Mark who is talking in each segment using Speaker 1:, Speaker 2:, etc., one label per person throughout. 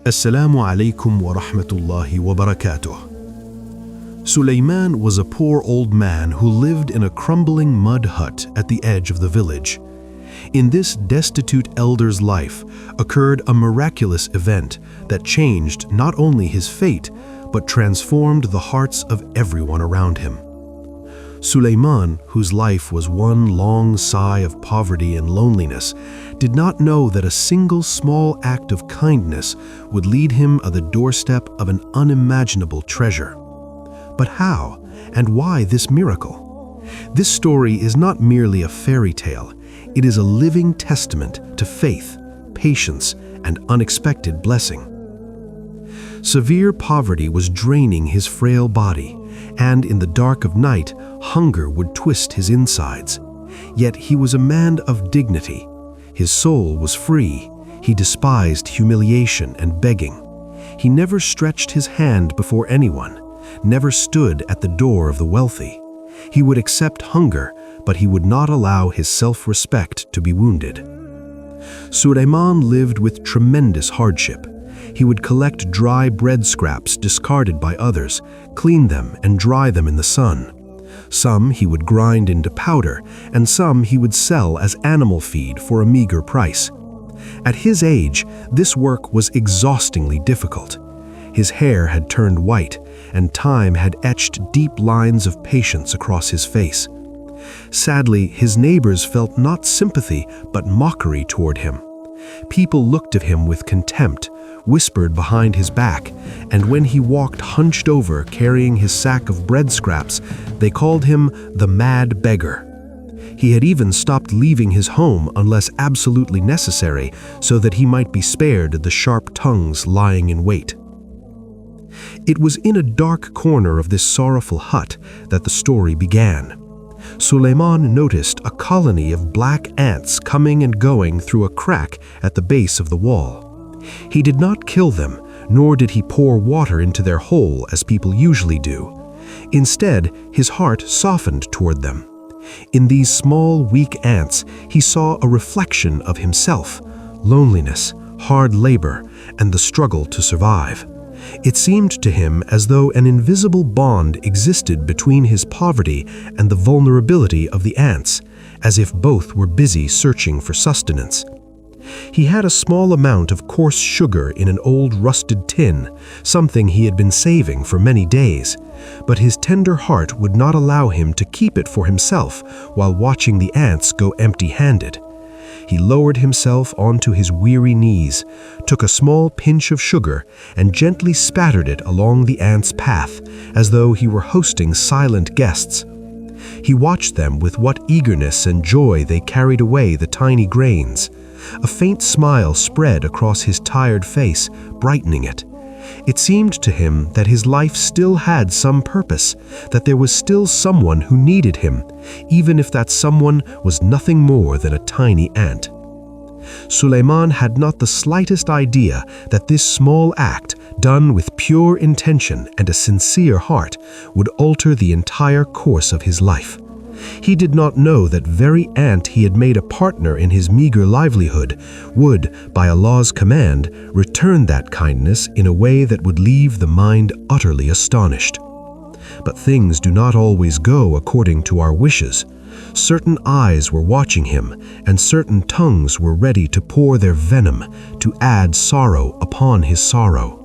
Speaker 1: Assalamu alaikum wa rahmatullahi wa barakatuh. Suleiman was a poor old man who lived in a crumbling mud hut at the edge of the village. In this destitute elder's life occurred a miraculous event that changed not only his fate, but transformed the hearts of everyone around him. Suleiman, whose life was one long sigh of poverty and loneliness, did not know that a single small act of kindness would lead him to the doorstep of an unimaginable treasure. But how and why this miracle? This story is not merely a fairy tale, it is a living testament to faith, patience, and unexpected blessing. Severe poverty was draining his frail body, and in the dark of night, hunger would twist his insides. Yet he was a man of dignity. His soul was free. He despised humiliation and begging. He never stretched his hand before anyone, never stood at the door of the wealthy. He would accept hunger, but he would not allow his self-respect to be wounded. Suleiman lived with tremendous hardship. He would collect dry bread scraps discarded by others, clean them and dry them in the sun. Some he would grind into powder, and some he would sell as animal feed for a meager price. At his age, this work was exhaustingly difficult. His hair had turned white, and time had etched deep lines of patience across his face. Sadly, his neighbors felt not sympathy, but mockery toward him. People looked at him with contempt, whispered behind his back, and when he walked hunched over carrying his sack of bread scraps, they called him the mad beggar. He had even stopped leaving his home unless absolutely necessary so that he might be spared the sharp tongues lying in wait. It was in a dark corner of this sorrowful hut that the story began. Suleiman noticed a colony of black ants coming and going through a crack at the base of the wall. He did not kill them, nor did he pour water into their hole as people usually do. Instead, his heart softened toward them. In these small, weak ants, he saw a reflection of himself, loneliness, hard labor, and the struggle to survive. It seemed to him as though an invisible bond existed between his poverty and the vulnerability of the ants, as if both were busy searching for sustenance. He had a small amount of coarse sugar in an old rusted tin, something he had been saving for many days, but his tender heart would not allow him to keep it for himself while watching the ants go empty-handed. He lowered himself onto his weary knees, took a small pinch of sugar, and gently spattered it along the ants' path, as though he were hosting silent guests. He watched them with what eagerness and joy they carried away the tiny grains. A faint smile spread across his tired face, brightening it. It seemed to him that his life still had some purpose, that there was still someone who needed him, even if that someone was nothing more than a tiny ant. Suleiman had not the slightest idea that this small act, done with pure intention and a sincere heart, would alter the entire course of his life. He did not know that very ant he had made a partner in his meager livelihood would, by Allah's command, return that kindness in a way that would leave the mind utterly astonished. But things do not always go according to our wishes. Certain eyes were watching him, and certain tongues were ready to pour their venom to add sorrow upon his sorrow.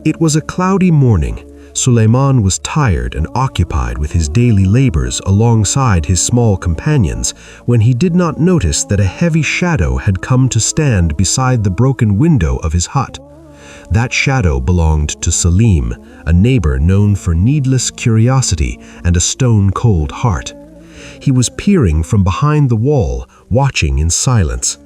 Speaker 1: It was a cloudy morning. Suleiman was tired and occupied with his daily labors alongside his small companions when he did not notice that a heavy shadow had come to stand beside the broken window of his hut. That shadow belonged to Salim, a neighbor known for needless curiosity and a stone-cold heart. He was peering from behind the wall, watching in silence.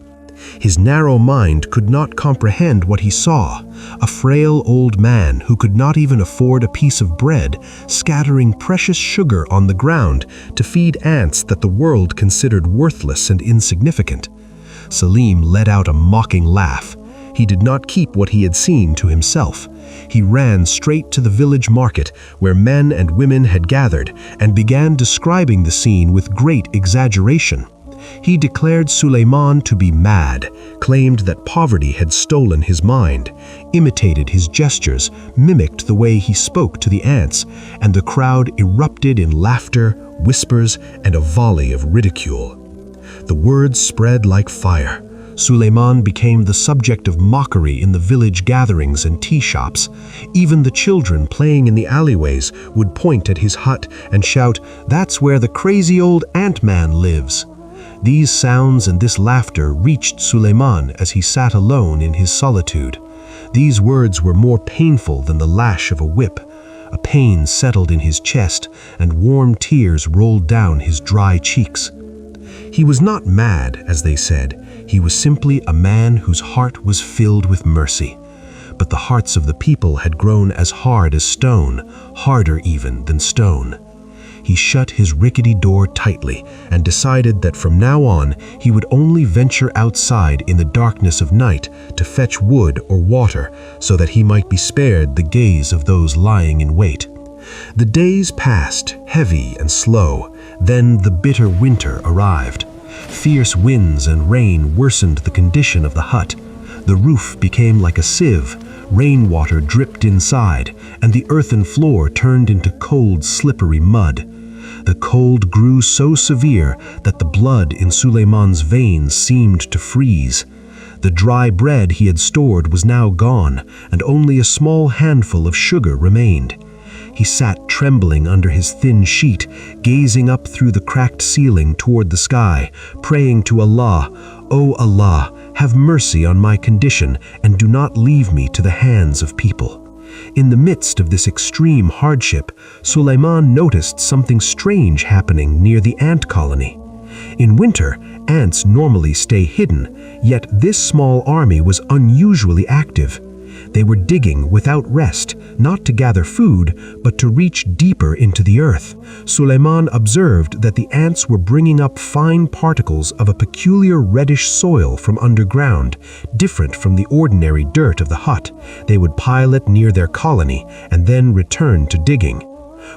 Speaker 1: His narrow mind could not comprehend what he saw, a frail old man who could not even afford a piece of bread, scattering precious sugar on the ground to feed ants that the world considered worthless and insignificant. Salim let out a mocking laugh. He did not keep what he had seen to himself. He ran straight to the village market where men and women had gathered and began describing the scene with great exaggeration. He declared Suleiman to be mad, claimed that poverty had stolen his mind, imitated his gestures, mimicked the way he spoke to the ants, and the crowd erupted in laughter, whispers, and a volley of ridicule. The words spread like fire. Suleiman became the subject of mockery in the village gatherings and tea shops. Even the children playing in the alleyways would point at his hut and shout, "That's where the crazy old ant-man lives." These sounds and this laughter reached Suleiman as he sat alone in his solitude. These words were more painful than the lash of a whip. A pain settled in his chest, and warm tears rolled down his dry cheeks. He was not mad, as they said. He was simply a man whose heart was filled with mercy. But the hearts of the people had grown as hard as stone, harder even than stone. He shut his rickety door tightly and decided that from now on he would only venture outside in the darkness of night to fetch wood or water so that he might be spared the gaze of those lying in wait. The days passed, heavy and slow. Then the bitter winter arrived. Fierce winds and rain worsened the condition of the hut. The roof became like a sieve, rainwater dripped inside, and the earthen floor turned into cold, slippery mud. The cold grew so severe that the blood in Suleiman's veins seemed to freeze. The dry bread he had stored was now gone, and only a small handful of sugar remained. He sat trembling under his thin sheet, gazing up through the cracked ceiling toward the sky, praying to Allah, "O Allah, have mercy on my condition and do not leave me to the hands of people." In the midst of this extreme hardship, Suleiman noticed something strange happening near the ant colony. In winter, ants normally stay hidden, yet this small army was unusually active. They were digging without rest, not to gather food, but to reach deeper into the earth. Suleiman observed that the ants were bringing up fine particles of a peculiar reddish soil from underground, different from the ordinary dirt of the hut. They would pile it near their colony and then return to digging.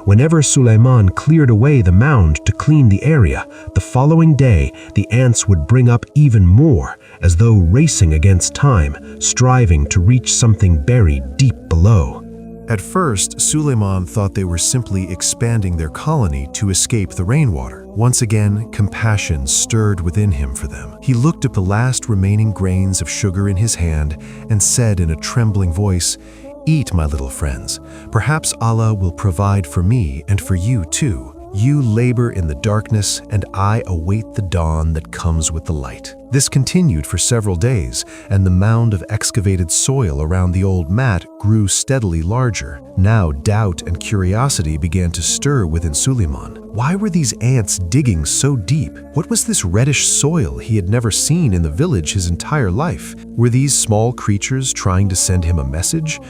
Speaker 1: Whenever Suleiman cleared away the mound to clean the area, the following day the ants would bring up even more, as though racing against time, striving to reach something buried deep below. At first, Suleiman thought they were simply expanding their colony to escape the rainwater. Once again, compassion stirred within him for them. He looked at the last remaining grains of sugar in his hand and said in a trembling voice, "Eat, my little friends. Perhaps Allah will provide for me and for you too. You labor in the darkness, and I await the dawn that comes with the light." This continued for several days, and the mound of excavated soil around the old mat grew steadily larger. Now doubt and curiosity began to stir within Suleiman. Why were these ants digging so deep? What was this reddish soil he had never seen in the village his entire life? Were these small creatures trying to send him a message?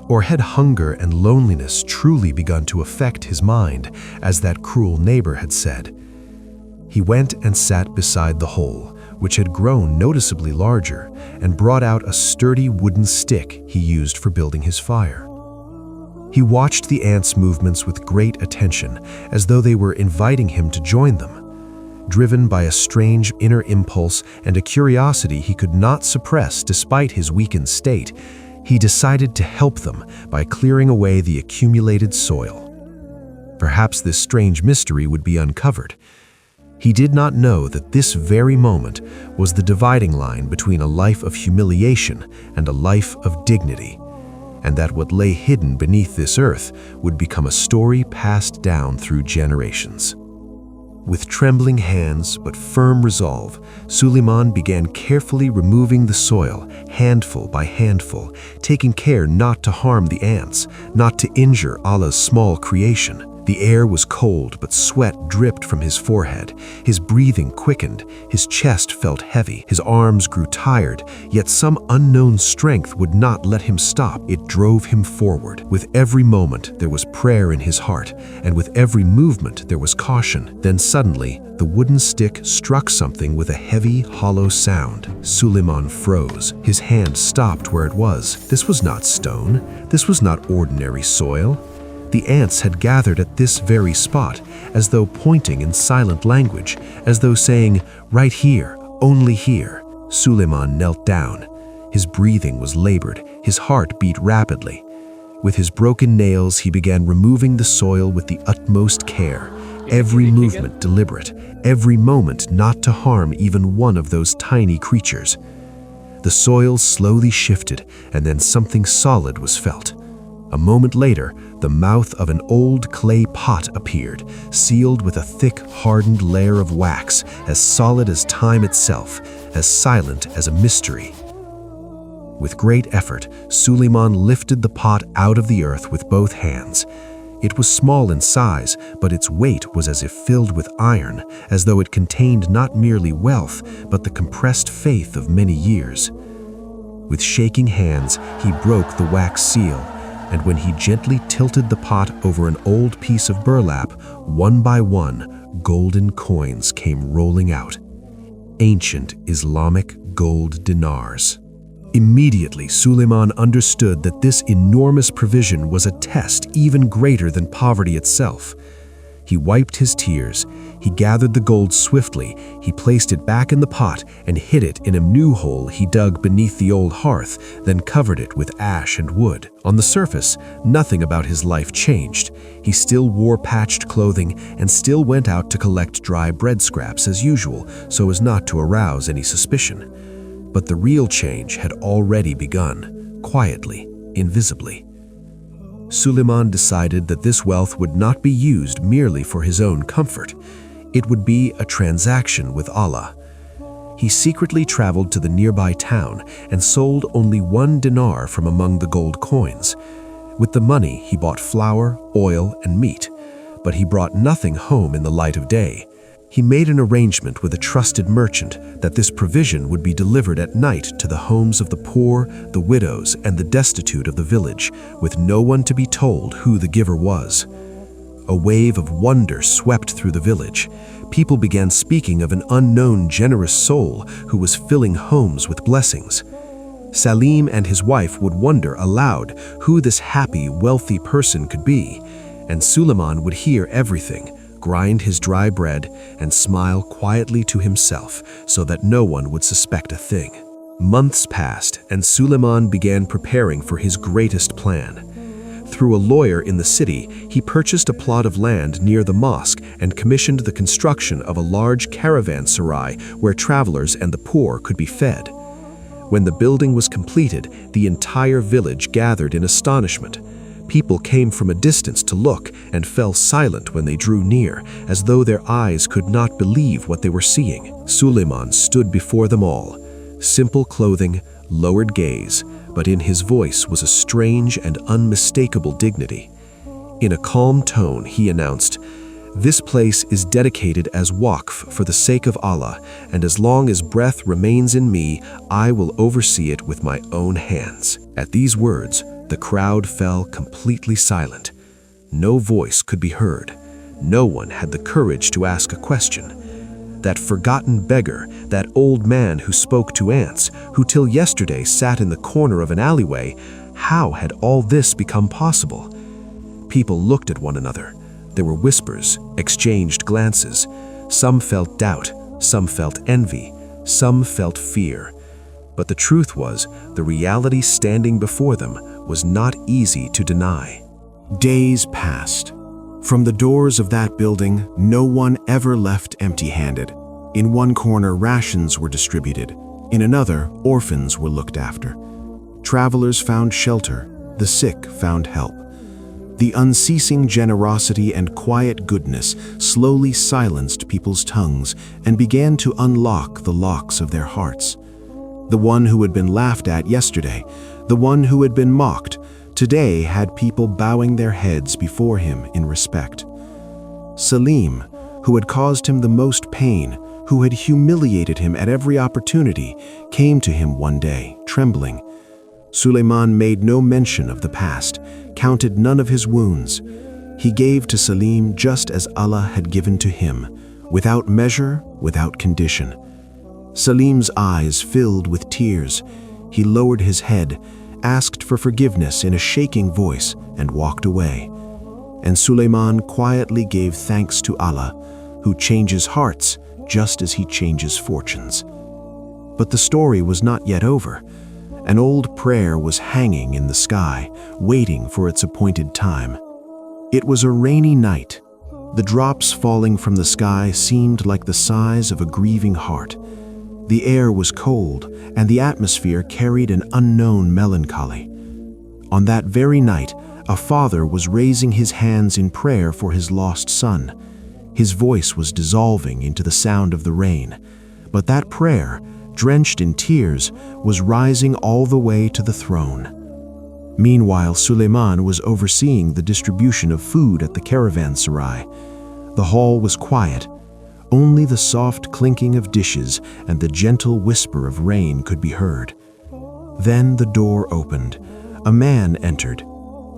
Speaker 1: Or had hunger and loneliness truly begun to affect his mind, as that cruel neighbor had said? He went and sat beside the hole, which had grown noticeably larger, and brought out a sturdy wooden stick he used for building his fire. He watched the ants' movements with great attention, as though they were inviting him to join them. Driven by a strange inner impulse and a curiosity he could not suppress despite his weakened state, he decided to help them by clearing away the accumulated soil. Perhaps this strange mystery would be uncovered. He did not know that this very moment was the dividing line between a life of humiliation and a life of dignity, and that what lay hidden beneath this earth would become a story passed down through generations. With trembling hands but firm resolve, Suleiman began carefully removing the soil, handful by handful, taking care not to harm the ants, not to injure Allah's small creation. The air was cold, but sweat dripped from his forehead. His breathing quickened, his chest felt heavy, his arms grew tired, yet some unknown strength would not let him stop. It drove him forward. With every moment, there was prayer in his heart, and with every movement, there was caution. Then suddenly, the wooden stick struck something with a heavy, hollow sound. Suleiman froze. His hand stopped where it was. This was not stone. This was not ordinary soil. The ants had gathered at this very spot, as though pointing in silent language, as though saying, "Right here, only here." Suleiman knelt down. His breathing was labored, his heart beat rapidly. With his broken nails, he began removing the soil with the utmost care, every movement deliberate, every moment not to harm even one of those tiny creatures. The soil slowly shifted, and then something solid was felt. A moment later, the mouth of an old clay pot appeared, sealed with a thick, hardened layer of wax, as solid as time itself, as silent as a mystery. With great effort, Suleiman lifted the pot out of the earth with both hands. It was small in size, but its weight was as if filled with iron, as though it contained not merely wealth, but the compressed faith of many years. With shaking hands, he broke the wax seal, and when he gently tilted the pot over an old piece of burlap, one by one, golden coins came rolling out. Ancient Islamic gold dinars. Immediately, Suleiman understood that this enormous provision was a test even greater than poverty itself. He wiped his tears, he gathered the gold swiftly, he placed it back in the pot and hid it in a new hole he dug beneath the old hearth, then covered it with ash and wood. On the surface, nothing about his life changed. He still wore patched clothing and still went out to collect dry bread scraps as usual, so as not to arouse any suspicion. But the real change had already begun, quietly, invisibly. Suleiman decided that this wealth would not be used merely for his own comfort. It would be a transaction with Allah. He secretly traveled to the nearby town and sold only 1 dinar from among the gold coins. With the money, he bought flour, oil, and meat, but he brought nothing home in the light of day. He made an arrangement with a trusted merchant that this provision would be delivered at night to the homes of the poor, the widows, and the destitute of the village, with no one to be told who the giver was. A wave of wonder swept through the village. People began speaking of an unknown generous soul who was filling homes with blessings. Salim and his wife would wonder aloud who this happy, wealthy person could be, and Suleiman would hear everything, grind his dry bread, and smile quietly to himself so that no one would suspect a thing. Months passed, and Suleiman began preparing for his greatest plan. Through a lawyer in the city, he purchased a plot of land near the mosque and commissioned the construction of a large caravanserai where travelers and the poor could be fed. When the building was completed, the entire village gathered in astonishment. People came from a distance to look and fell silent when they drew near, as though their eyes could not believe what they were seeing. Suleiman stood before them all. Simple clothing, lowered gaze, but in his voice was a strange and unmistakable dignity. In a calm tone, he announced, "This place is dedicated as waqf for the sake of Allah, and as long as breath remains in me, I will oversee it with my own hands." At these words, the crowd fell completely silent. No voice could be heard. No one had the courage to ask a question. That forgotten beggar, that old man who spoke to ants, who till yesterday sat in the corner of an alleyway, how had all this become possible? People looked at one another. There were whispers, exchanged glances. Some felt doubt, some felt envy, some felt fear. But the truth was, the reality standing before them was not easy to deny.
Speaker 2: Days passed. From the doors of that building, no one ever left empty-handed. In one corner, rations were distributed. In another, orphans were looked after. Travelers found shelter. The sick found help. The unceasing generosity and quiet goodness slowly silenced people's tongues and began to unlock the locks of their hearts. The one who had been laughed at yesterday, the one who had been mocked, today had people bowing their heads before him in respect. Salim, who had caused him the most pain, who had humiliated him at every opportunity, came to him one day, trembling. Suleiman made no mention of the past, counted none of his wounds. He gave to Salim just as Allah had given to him, without measure, without condition. Salim's eyes filled with tears. He lowered his head, asked for forgiveness in a shaking voice, and walked away. And Suleiman quietly gave thanks to Allah, who changes hearts just as he changes fortunes. But the story was not yet over. An old prayer was hanging in the sky, waiting for its appointed time. It was a rainy night. The drops falling from the sky seemed like the size of a grieving heart. The air was cold, and the atmosphere carried an unknown melancholy. On that very night, a father was raising his hands in prayer for his lost son. His voice was dissolving into the sound of the rain, but that prayer, drenched in tears, was rising all the way to the throne. Meanwhile, Suleiman was overseeing the distribution of food at the caravanserai. The hall was quiet. Only the soft clinking of dishes and the gentle whisper of rain could be heard. Then the door opened. A man entered.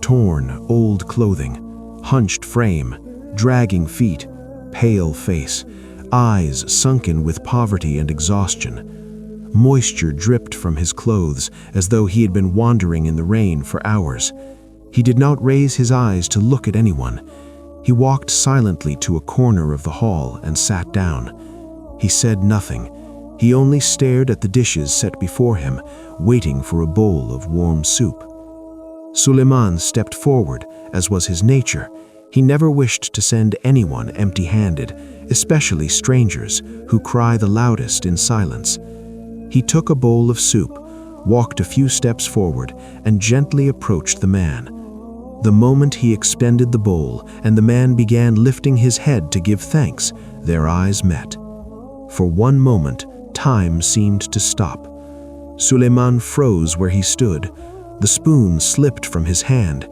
Speaker 2: Torn, old clothing, hunched frame, dragging feet, pale face, eyes sunken with poverty and exhaustion. Moisture dripped from his clothes as though he had been wandering in the rain for hours. He did not raise his eyes to look at anyone. He walked silently to a corner of the hall and sat down. He said nothing. He only stared at the dishes set before him, waiting for a bowl of warm soup. Suleiman stepped forward, as was his nature. He never wished to send anyone empty-handed, especially strangers who cry the loudest in silence. He took a bowl of soup, walked a few steps forward, and gently approached the man. The moment he extended the bowl and the man began lifting his head to give thanks, their eyes met. For one moment, time seemed to stop. Suleiman froze where he stood. The spoon slipped from his hand.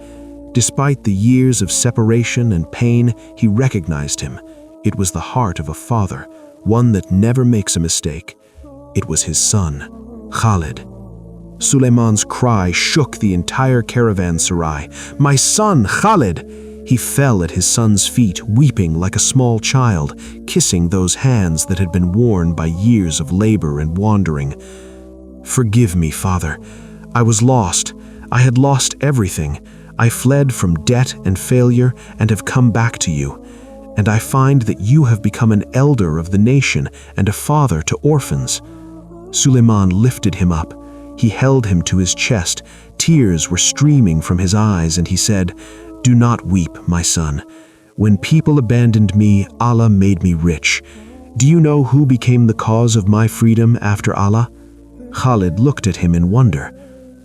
Speaker 2: Despite the years of separation and pain, he recognized him. It was the heart of a father, one that never makes a mistake. It was his son, Khalid. Suleiman's cry shook the entire caravanserai. "My son, Khalid!" He fell at his son's feet, weeping like a small child, kissing those hands that had been worn by years of labor and wandering. "Forgive me, Father. I was lost. I had lost everything. I fled from debt and failure and have come back to you. And I find that you have become an elder of the nation and a father to orphans." Suleiman lifted him up. He held him to his chest. Tears were streaming from his eyes, and he said, "Do not weep, my son. When people abandoned me, Allah made me rich. Do you know who became the cause of my freedom after Allah?" Khalid looked at him in wonder.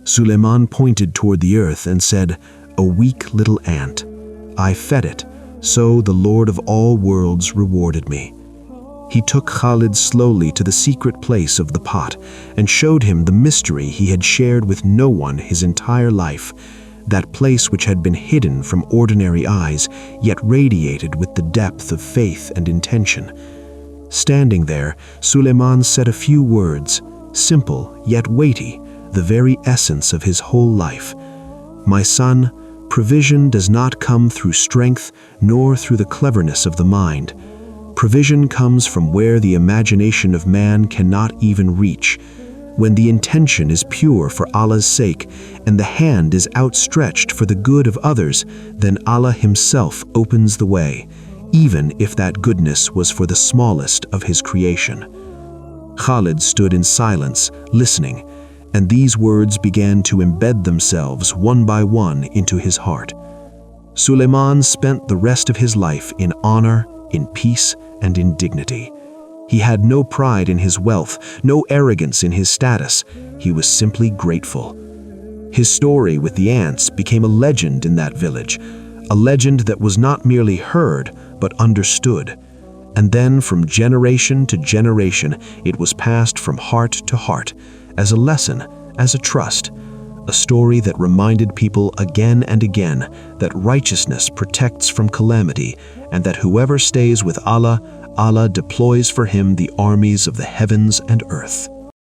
Speaker 2: Suleiman pointed toward the earth and said, "A weak little ant. I fed it, so the Lord of all worlds rewarded me." He took Khalid slowly to the secret place of the pot and showed him the mystery he had shared with no one his entire life, that place which had been hidden from ordinary eyes, yet radiated with the depth of faith and intention. Standing there, Suleiman said a few words, simple yet weighty, the very essence of his whole life. "My son, provision does not come through strength nor through the cleverness of the mind. Provision comes from where the imagination of man cannot even reach. When the intention is pure for Allah's sake and the hand is outstretched for the good of others, then Allah Himself opens the way, even if that goodness was for the smallest of His creation." Khalid stood in silence, listening, and these words began to embed themselves one by one into his heart. Suleiman spent the rest of his life in honor, in peace, and in dignity. He had no pride in his wealth, no arrogance in his status. He was simply grateful. His story with the ants became a legend in that village, a legend that was not merely heard, but understood. And then from generation to generation, it was passed from heart to heart, as a lesson, as a trust, a story that reminded people again and again that righteousness protects from calamity, and that whoever stays with Allah, Allah deploys for him the armies of the heavens and earth.